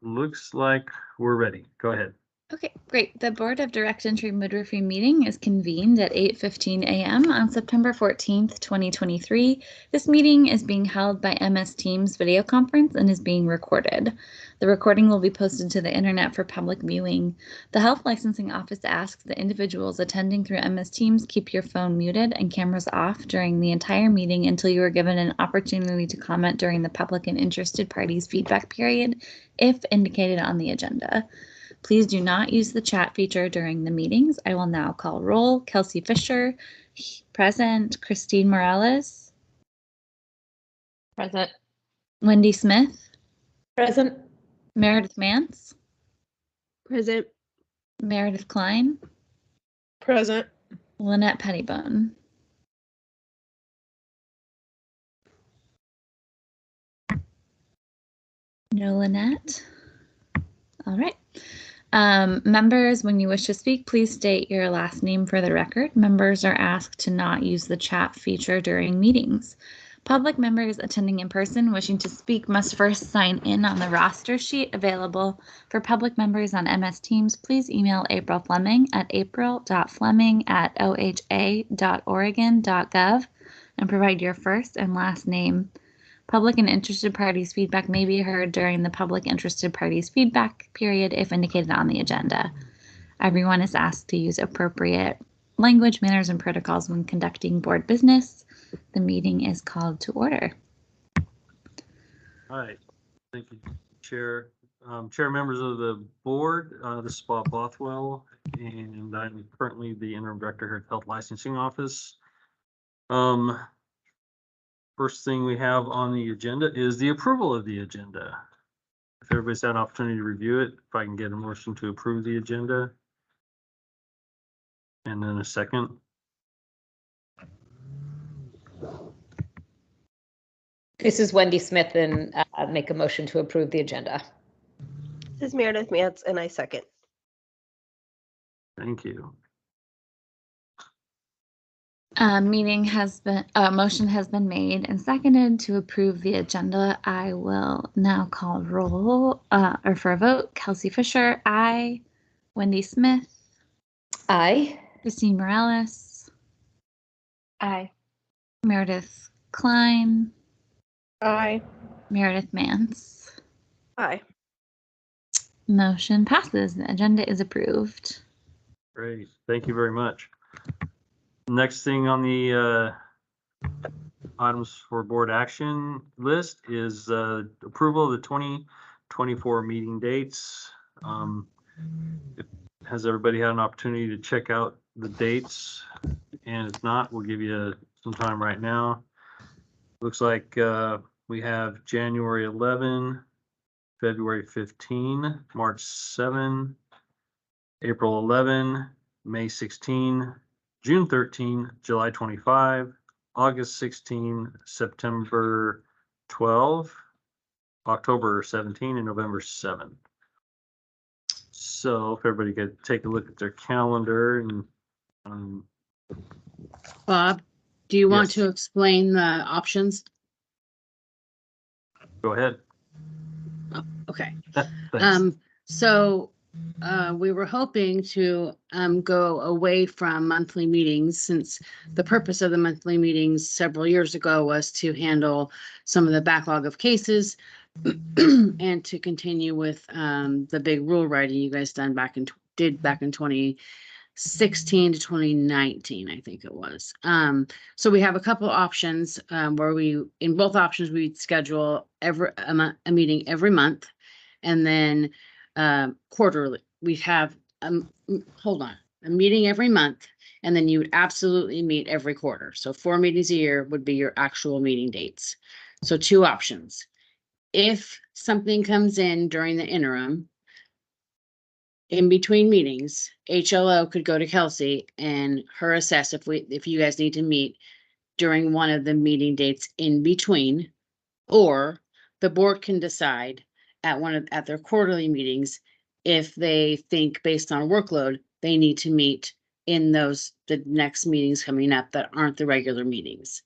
looks like we're ready. Go ahead. Okay, great. The Board of Direct Entry Midwifery meeting is convened at 8:15 a.m. on September 14th, 2023. This meeting is being held by MS Teams video conference and is being recorded. The recording will be posted to the internet for public viewing. The Health Licensing Office asks that individuals attending through MS Teams keep your phone muted and cameras off during the entire meeting until you are given an opportunity to comment during the public and interested parties feedback period, if indicated on the agenda. Please do not use the chat feature during the meetings. I will now call roll. Kelsey Fisher, present. Christine Morales. Present. Wendy Smith. Present. Meredith Mance. Present. Meredith Klein. Present. Lynette Pettibone. No Lynette. All right. Members, when you wish to speak, please state your last name for the record. Members are asked to not use the chat feature during meetings. Public members attending in person wishing to speak must first sign in on the roster sheet available for public members on MS Teams. Please email April Fleming at april.fleming@oha.oregon.gov and provide your first and last name. Public and interested parties feedback may be heard during the public interested parties feedback period if indicated on the agenda. Everyone is asked to use appropriate language, manners, and protocols when conducting board business. The meeting is called to order. All right. Thank you, Chair. Chair, members of the board, this is Bob Bothwell, and I'm currently the interim director here at Health Licensing Office. First thing we have on the agenda is the approval of the agenda. If everybody's had an opportunity to review it, if I can get a motion to approve the agenda. And then a second. This is Wendy Smith, and make a motion to approve the agenda. This is Meredith Mance, and I second. Thank you. Motion has been made and seconded to approve the agenda. I will now call roll for a vote. Kelsey Fisher, aye. Wendy Smith, Aye. Christine Morales, Aye. Meredith Klein, Aye. Meredith Mance. Aye. Motion passes. The agenda is approved. Great. Thank you very much. Next thing on the items for board action list is approval of the 2024 meeting dates. Has everybody had an opportunity to check out the dates? And if not, we'll give you some time right now. Looks like we have January 11, February 15, March 7, April 11, May 16, June 13, July 25, August 16, September 12, October 17, and November 7. So if everybody could take a look at their calendar and Bob, do you want Yes. to explain the options? go ahead. Okay. Thanks. So we were hoping to go away from monthly meetings, since the purpose of the monthly meetings several years ago was to handle some of the backlog of cases and to continue with the big rule writing you guys did back in 2016 to 2019, I think it was. So we have a couple options where in both options, we'd schedule a meeting every month, and then quarterly. We have a meeting every month, and then you would absolutely meet every quarter. So 4 meetings a year would be your actual meeting dates. So 2 options. If something comes in during the interim, in between meetings, HLO could go to Kelsey and her assess if you guys need to meet during one of the meeting dates in between, or the board can decide at their quarterly meetings if they think, based on workload, they need to meet in the next meetings coming up that aren't the regular meetings.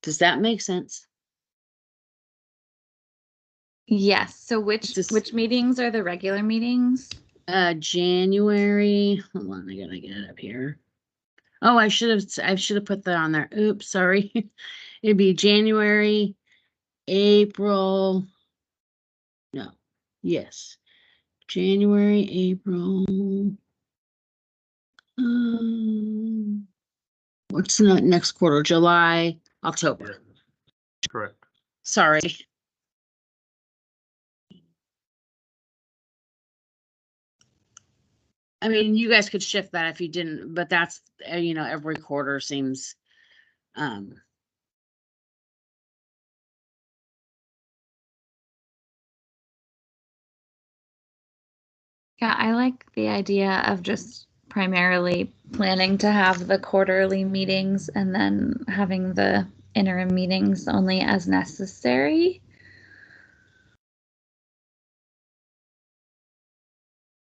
Does that make sense? Yes, so which meetings are the regular meetings? January, hold on, I gotta get it up here. Oh, I should have put that on there. Oops, sorry. It'd be January, April. No, yes. January, April. What's the next quarter? July, October. Yeah. Correct. Sorry. I mean, you guys could shift that if you didn't, but that's, every quarter seems, Yeah, I like the idea of just primarily planning to have the quarterly meetings and then having the interim meetings only as necessary.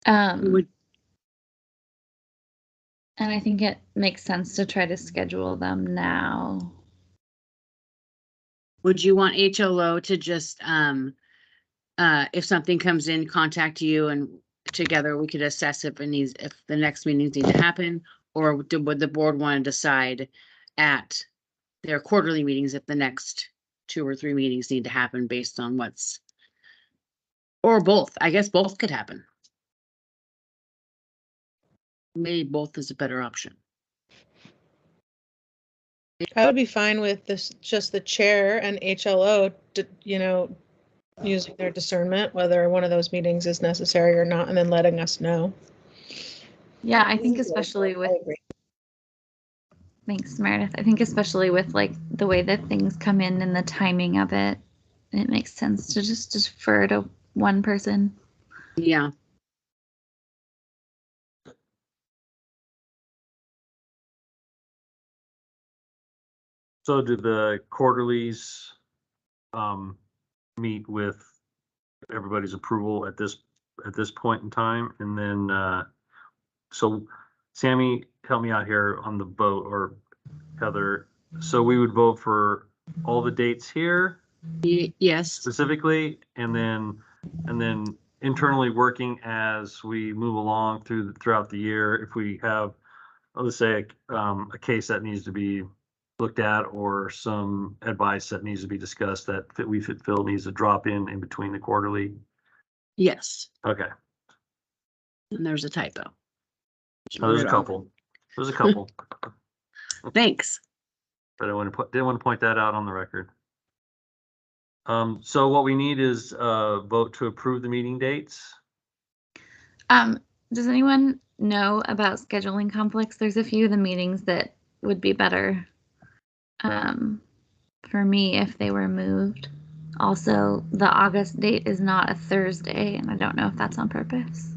would, And I think it makes sense to try to schedule them now. would you want HLO to just, if something comes in, contact you and together we could assess if the next meetings need to happen? Or would the board want to decide at their quarterly meetings if the next 2 or 3 meetings need to happen based on or both? I guess both could happen. Maybe both is a better option. I would be fine with this, just the chair and HLO, using their discernment, whether one of those meetings is necessary or not, and then letting us know. Yeah, I think especially with, thanks, Meredith. I think especially with like the way that things come in and the timing of it, it makes sense to just defer to one person. Yeah. So do the quarterlies meet with everybody's approval at this point in time? And then so Sammy, help me out here on the vote, or Heather. So we would vote for all the dates here Yes. specifically, and then internally working as we move along throughout the year. If we have, let's say, a case that needs to be looked at or some advice that needs to be discussed that we feel needs to drop in between the quarterly. Yes. Okay. And there's a typo. Oh, there's a couple. There's a couple. Thanks. But I didn't want to point that out on the record. So what we need is a vote to approve the meeting dates. Does anyone know about scheduling conflicts? There's a few of the meetings that would be better for me if they were moved. Also, the August date is not a Thursday, and I don't know if that's on purpose.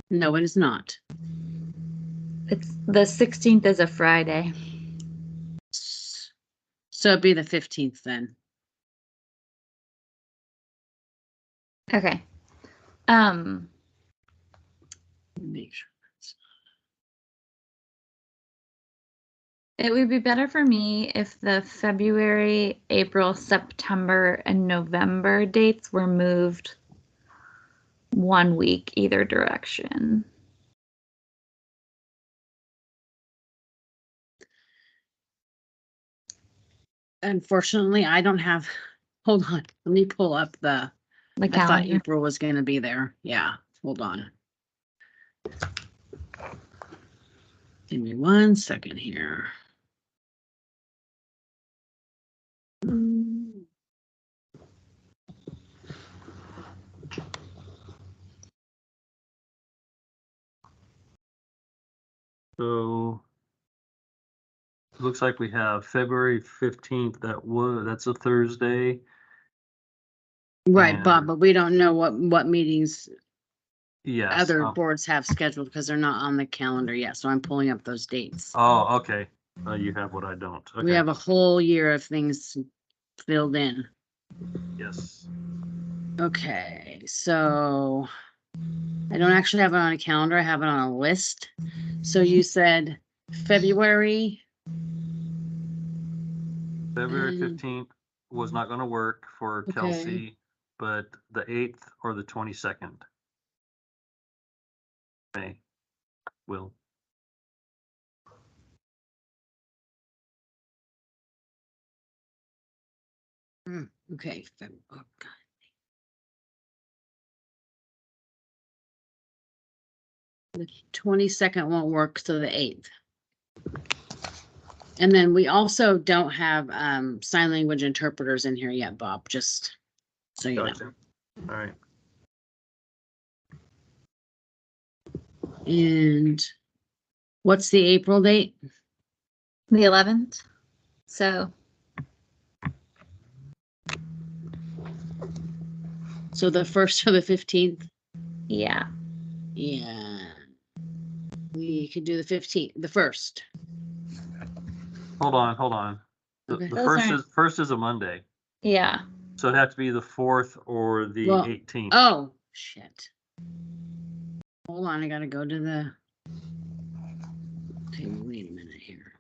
No, it is not. It's the 16th is a Friday. So it'd be the 15th then. Okay. Make sure. It would be better for me if the February, April, September, and November dates were moved 1 week either direction. Unfortunately, I don't have, hold on, let me pull up The I thought calendar. April was going to be there. Yeah, hold on. Give me 1 second here. So looks like we have February 15th. That's a Thursday. Right, And- Bob, but we don't know what meetings Yes. other boards have scheduled because they're not on the calendar yet. So I'm pulling up those dates. Oh, okay. You have what I don't. Okay. We have a whole year of things filled in. Yes. Okay, so I don't actually have it on a calendar. I have it on a list. So you said February. February 15th was not gonna work for Okay. Kelsey, but the 8th or the 22nd. May will. Okay. Oh, God. The 22nd won't work, so the 8th. And then we also don't have sign language interpreters in here yet, Bob, just so you know. Gotcha. All right. And what's the April date? The 11th. So So the 1st or the 15th? yeah, Yeah. We could do the 15th, the 1st. Hold on. Okay. The Those first aren't- is first is a Monday, yeah. so it'd have to be the 4th or the Well, 18th. Oh, shit. Hold on, I gotta go to the. Okay, wait a minute here.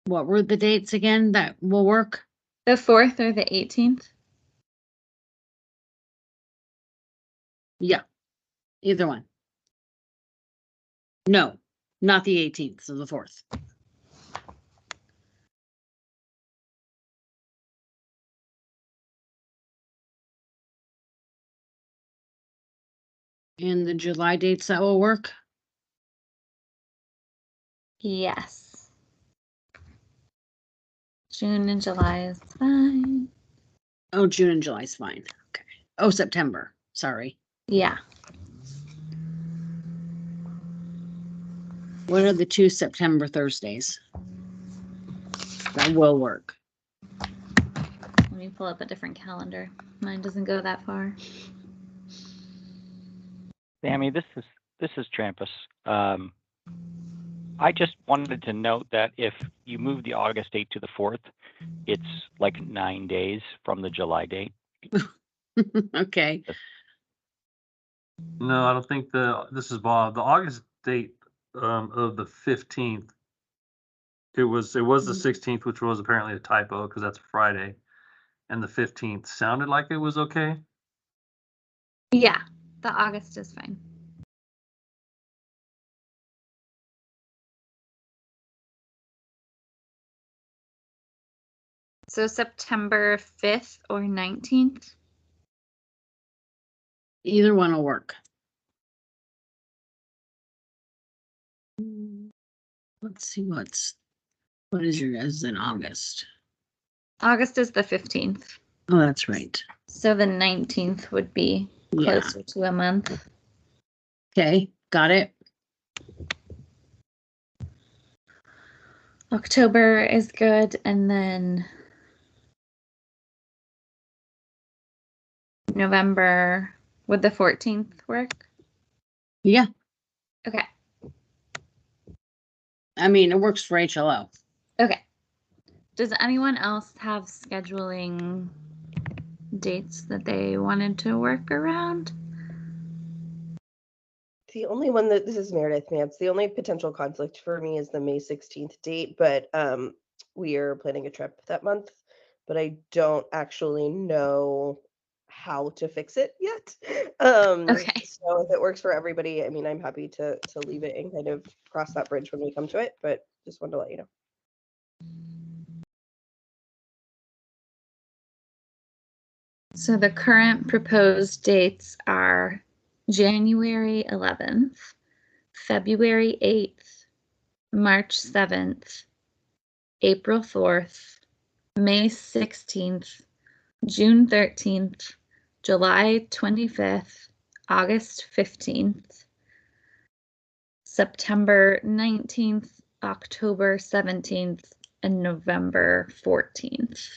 What were the dates again that will work? The 4th or the 18th. Yeah, either one. No, not the 18th, so the 4th. And the July dates that will work? Yes. June and July is fine. Oh, June and July is fine. Okay. Oh, September. Sorry. Yeah. What are the 2 September Thursdays? That will work. Let me pull up a different calendar. Mine doesn't go that far. Sammy, this is Trampus. I just wanted to note that if you move the August date to the 4th, it's like 9 days from the July date. Okay. No, I don't think this is Bob. The August date of the 15th. It was the 16th, which was apparently a typo because that's a Friday, and the 15th sounded like it was okay. Yeah, the August is fine. So September 5th or 19th. Either one will work. Let's see what is your guys in August? August is the 15th. Oh, that's right. So the 19th would be Yeah. closer to a month. Okay, got it. October is good, and then November, would the 14th work? Yeah, Okay. I mean, it works for HLO. Okay. Does anyone else have scheduling dates that they wanted to work around? The only one that this is Meredith Mance. The only potential conflict for me is the May 16th date, but we are planning a trip that month, but I don't actually know how to fix it yet. Okay. So if it works for everybody, I mean, I'm happy to leave it and kind of cross that bridge when we come to it, but just wanted to let you know. So the current proposed dates are January 11th, February 8th, March 7th, April 4th, May 16th, June 13th, July 25th, August 15th, September 19th, October 17th, and November 14th.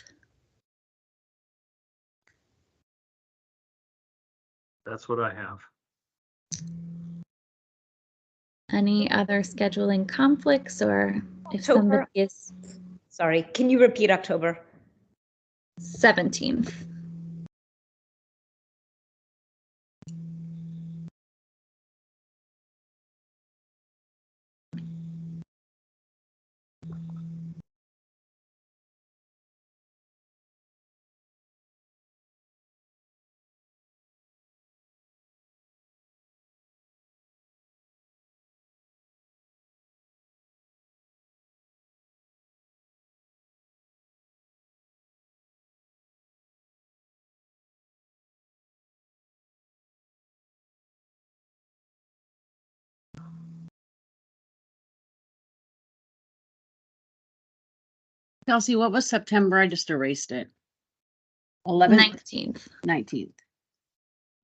That's what I have. Any other scheduling conflicts, or if October. somebody is Sorry, can you repeat October? 17th? Kelsey, what was September? I just erased it. 11th, 19th. 19th.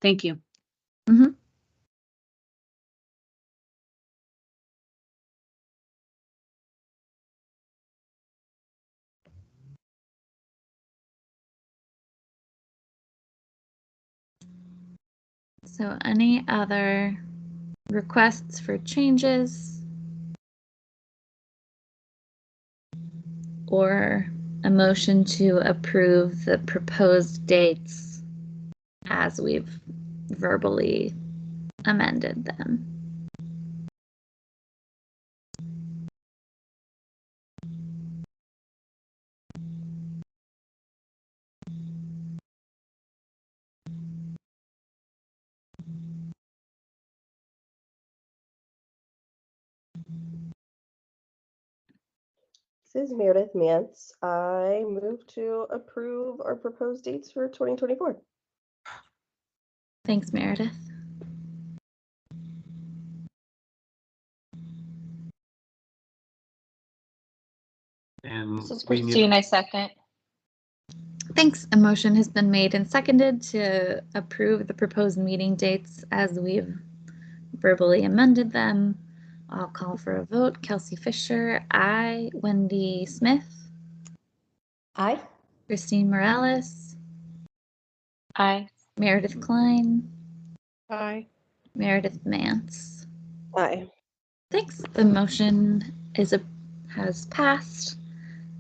Thank you. Mhm. So any other requests for changes? Or a motion to approve the proposed dates as we've verbally amended them? This is Meredith Mance. I move to approve our proposed dates for 2024. Thanks, Meredith. And This is we need- Christine, I second. Thanks. A motion has been made and seconded to approve the proposed meeting dates as we've verbally amended them. I'll call for a vote. Kelsey Fisher, aye. Wendy Smith, Aye. Christine Morales, Aye. Meredith Klein, Aye. Meredith Mance. Aye. Thanks. The motion has passed.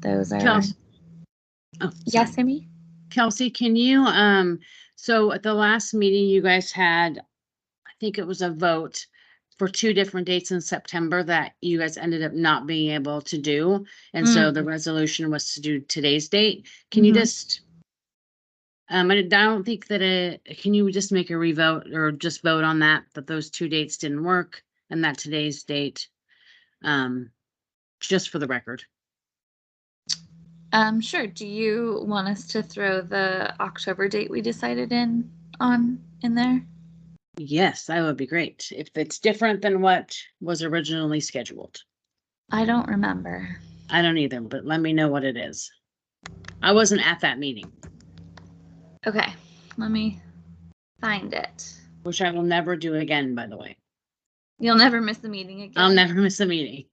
Those are Kelsey. Oh, yes, sorry. Amy. Kelsey, can you, so at the last meeting you guys had, I think it was a vote for 2 different dates in September that you guys ended up not being able to do. And so the resolution was to do today's date. Can you Mhm. just, I don't think that can you just make a revote or just vote on that those 2 dates didn't work and that today's date, just for the record. Sure. Do you want us to throw the October date we decided in there? Yes, that would be great. If it's different than what was originally scheduled. I don't remember. I don't either, but let me know what it is. I wasn't at that meeting, Okay, let me find it. which I will never do again, by the way. You'll never miss a meeting again. I'll never miss a meeting.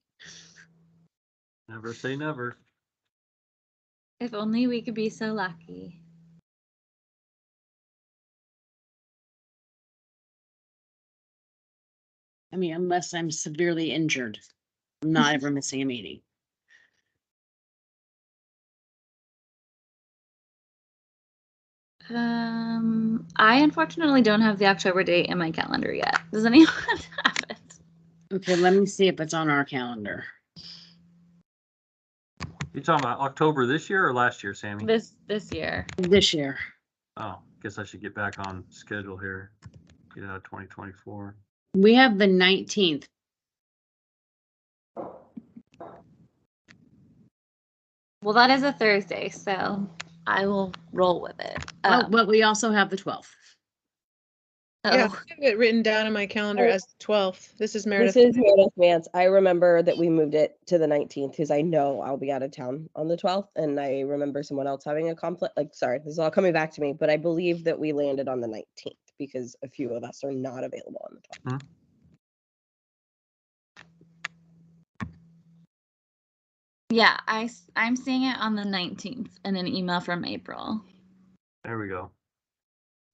Never say never. If only we could be so lucky. I mean, unless I'm severely injured, I'm not ever missing a meeting. I unfortunately don't have the October date in my calendar yet. Does anyone have it? Okay, let me see if it's on our calendar. You talking about October this year or last year, Sammy? This year. This year. Oh, guess I should get back on schedule here. Get out of 2024. We have the 19th. Well, that is a Thursday, so I will roll with it. But we also have the 12th. Oh, Yeah, I have it written down in my calendar Oh. as the 12th. This is Meredith. This is Meredith Mance. I remember that we moved it to the 19th because I know I'll be out of town on the 12th. And I remember someone else having a conflict. Like, sorry, this is all coming back to me, but I believe that we landed on the 19th because a few of us are not available on the 12th. yeah, I'm seeing it on the 19th in an email from April. There we go.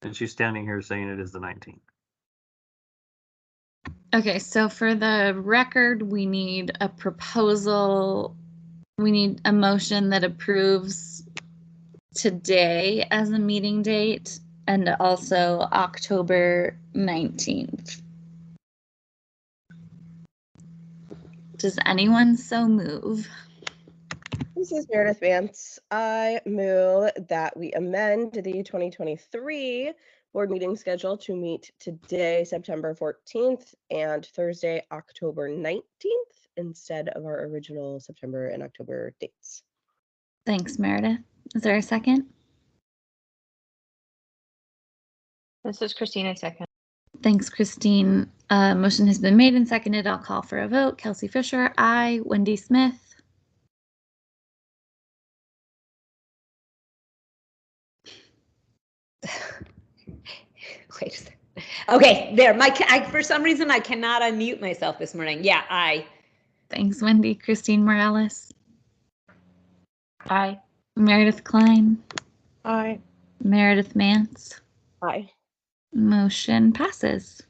And she's standing here saying it is the 19th. Okay, so for the record, we need a proposal. We need a motion that approves today as a meeting date and also October 19th. Does anyone so move? This is Meredith Vance. I move that we amend the 2023 board meeting schedule to meet today, September 14th, and Thursday, October 19th, instead of our original September and October dates. Thanks, Meredith. Is there a second? This is Christine, I second. Thanks, Christine. Motion has been made and seconded. I'll call for a vote. Kelsey Fisher, aye. Wendy Smith, Wait a second. Okay, there. For some reason, I cannot unmute myself this morning. Yeah, aye. Thanks, Wendy. Christine Morales. Aye. Meredith Klein. Aye. Meredith Mance. Aye. Motion passes.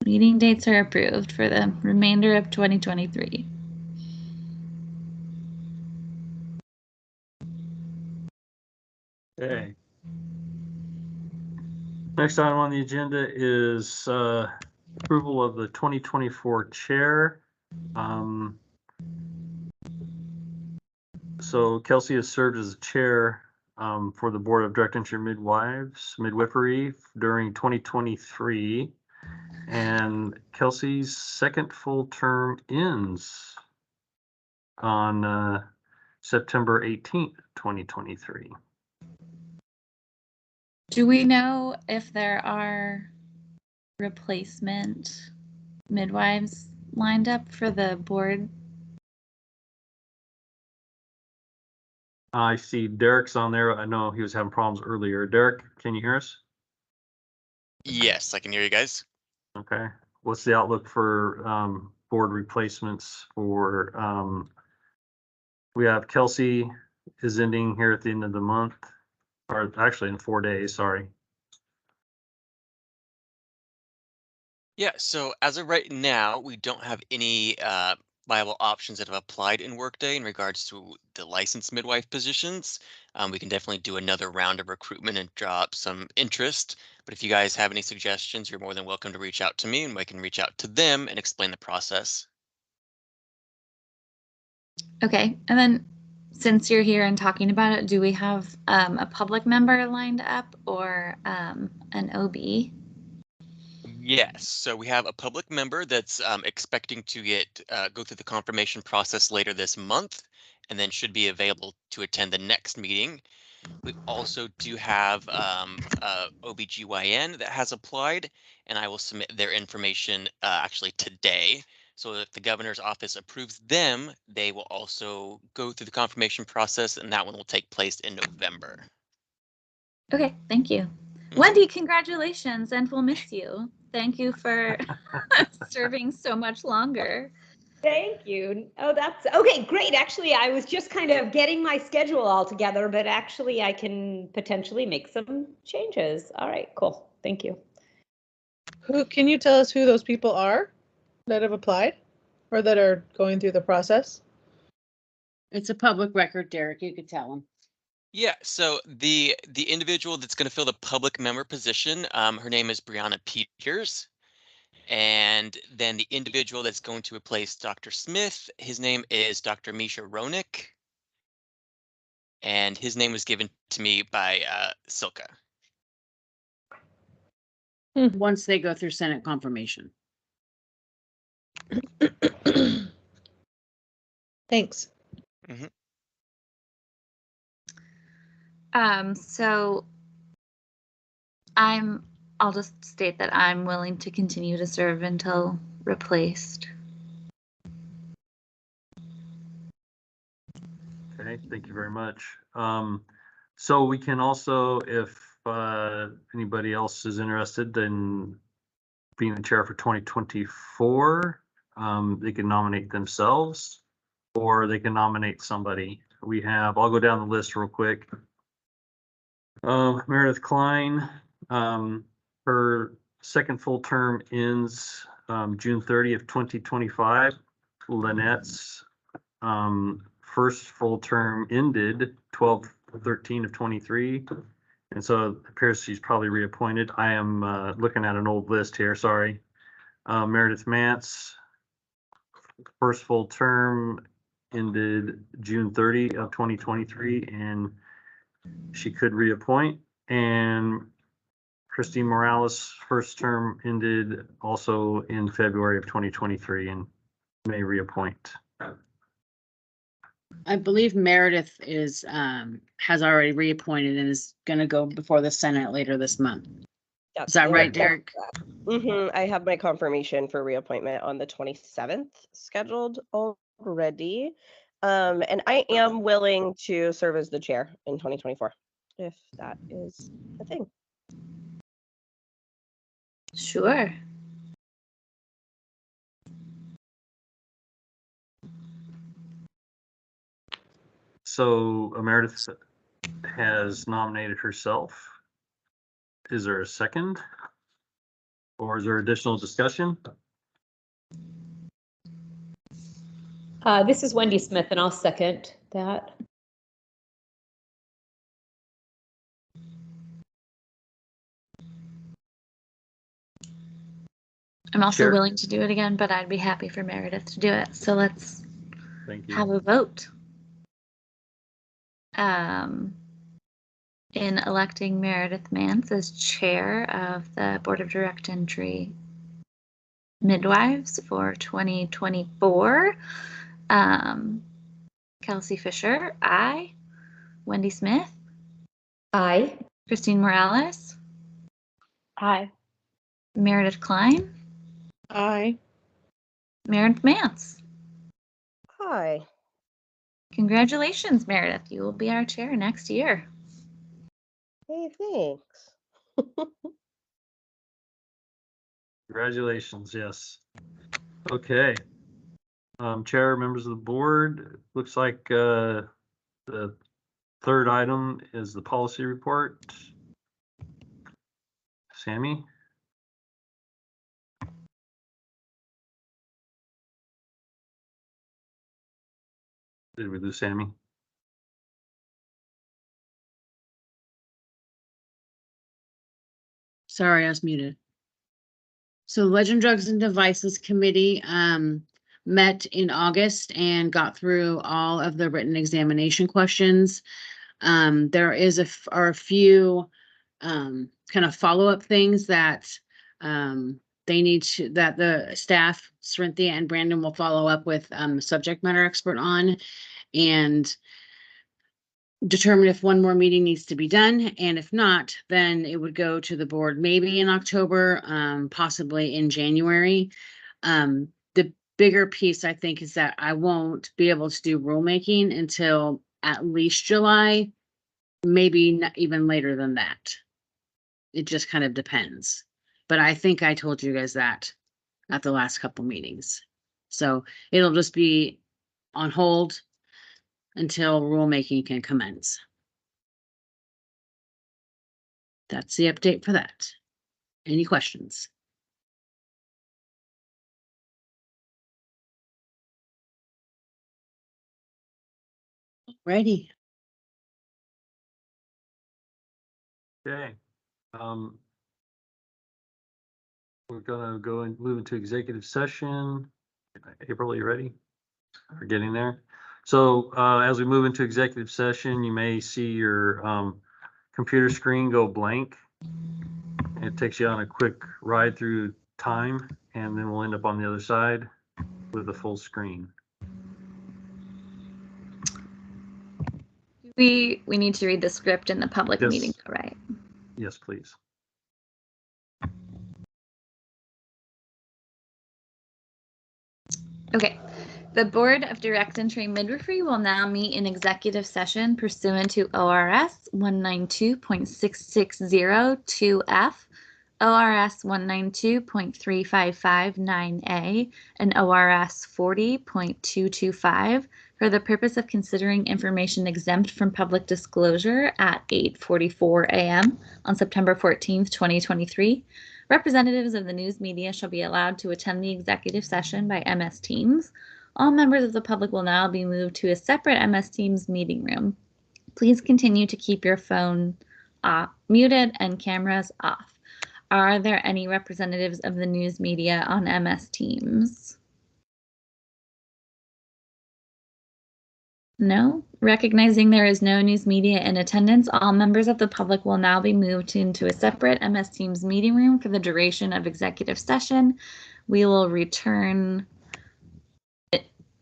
Meeting dates are approved for the remainder of 2023. Okay. Next item on the agenda is approval of the 2024 chair. So Kelsey has served as chair for the Board of Direct Entry Midwifery during 2023. And Kelsey's second full term ends on September 18th, 2023. Do we know if there are replacement midwives lined up for the board? I see Derek's on there. I know he was having problems earlier. Derek, can you hear us? Yes, I can hear you guys. Okay. What's the outlook for board replacements for we have Kelsey is ending here at the end of the month, or actually in 4 days, sorry. Yeah, so as of right now, we don't have any viable options that have applied in Workday in regards to the licensed midwife positions. We can definitely do another round of recruitment and draw up some interest. But if you guys have any suggestions, you're more than welcome to reach out to me and I can reach out to them and explain the process. Okay, and then since you're here and talking about it, do we have a public member lined up or an OB? Yes, so we have a public member that's expecting to go through the confirmation process later this month and then should be available to attend the next meeting. We also do have a OBGYN that has applied, and I will submit their information actually today. So if the governor's office approves them, they will also go through the confirmation process, and that one will take place in November. Okay, thank you. Wendy, congratulations, and we'll miss you. Thank you for serving so much longer. Thank you. Oh, that's okay. Great. Actually, I was just kind of getting my schedule all together, but actually I can potentially make some changes. All right, cool. Thank you. Who can you tell us who those people are that have applied or that are going through the process? It's a public record, Derek. You could tell them. Yeah, so the individual that's going to fill the public member position, her name is Brianna Peters. And then the individual that's going to replace Dr. Smith, his name is Dr. Misha Ronick. And his name was given to me by Silka. Once they go through Senate confirmation. Thanks. So I'll just state that I'm willing to continue to serve until replaced. Okay, thank you very much. So we can also, if anybody else is interested in being the chair for 2024, they can nominate themselves or they can nominate somebody. I'll go down the list real quick. Meredith Klein, her second full term ends June 30th, 2025. Lynette's first full term ended 12/13 of 23. And so it appears she's probably reappointed. I am looking at an old list here, sorry. Meredith Mance, first full term ended June 30 of 2023, and she could reappoint. And Christine Morales' first term ended also in February of 2023 and may reappoint. I believe Meredith has already reappointed and is going to go before the Senate later this month. Is that right, Derek? I have my confirmation for reappointment on the 27th scheduled already. And I am willing to serve as the chair in 2024, if that is a thing. Sure. So Meredith has nominated herself. Is there a second? Or is there additional discussion? This is Wendy Smith, and I'll second that. I'm also Sure. willing to do it again, but I'd be happy for Meredith to do it. So let's Thank you. have a vote. In electing Meredith Mance as chair of the Board of Direct Entry Midwives for 2024, Kelsey Fisher, aye. Wendy Smith, Aye. Christine Morales, Aye. Meredith Klein, Aye. Meredith Mance. Hi. Congratulations, Meredith. You will be our chair next year. Hey, thanks. Congratulations, yes. Okay. Chair, members of the board, looks like the third item is the policy report. Sammy? Did we lose Sammy? Sorry, I was muted. So Legend Drugs and Devices Committee met in August and got through all of the written examination questions. There are a few kind of follow-up things that that the staff, Cerinthia and Brandon, will follow up with the subject matter expert on and determine if one more meeting needs to be done. And if not, then it would go to the board maybe in October, possibly in January. The bigger piece, I think, is that I won't be able to do rulemaking until at least July, maybe not even later than that. It just kind of depends. But I think I told you guys that at the last couple meetings. So it'll just be on hold until rulemaking can commence. That's the update for that. Any questions? Ready. Okay. We're gonna go and move into executive session. April, are you ready? We're getting there. So as we move into executive session, you may see your computer screen go blank. It takes you on a quick ride through time, and then we'll end up on the other side with a full screen. We need to read the script in the public Yes. meeting, right? Yes, please. Okay. The Board of Direct Entry Midwifery will now meet in executive session pursuant to ORS 192.6602F, ORS 192.3559A, and ORS 40.225 for the purpose of considering information exempt from public disclosure at 8:44 a.m. on September 14th, 2023. Representatives of the news media shall be allowed to attend the executive session by MS Teams. All members of the public will now be moved to a separate MS Teams meeting room. Please continue to keep your phone muted and cameras off. Are there any representatives of the news media on MS Teams? No? Recognizing there is no news media in attendance, all members of the public will now be moved into a separate MS Teams meeting room for the duration of executive session. We will return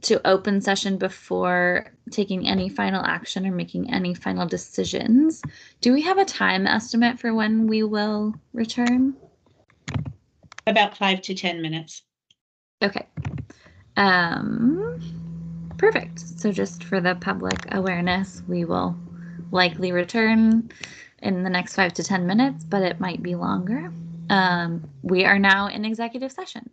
to open session before taking any final action or making any final decisions. Do we have a time estimate for when we will return? About 5 to 10 minutes. Okay. Perfect. So just for the public awareness, we will likely return in the next 5 to 10 minutes, but it might be longer. We are now in executive session.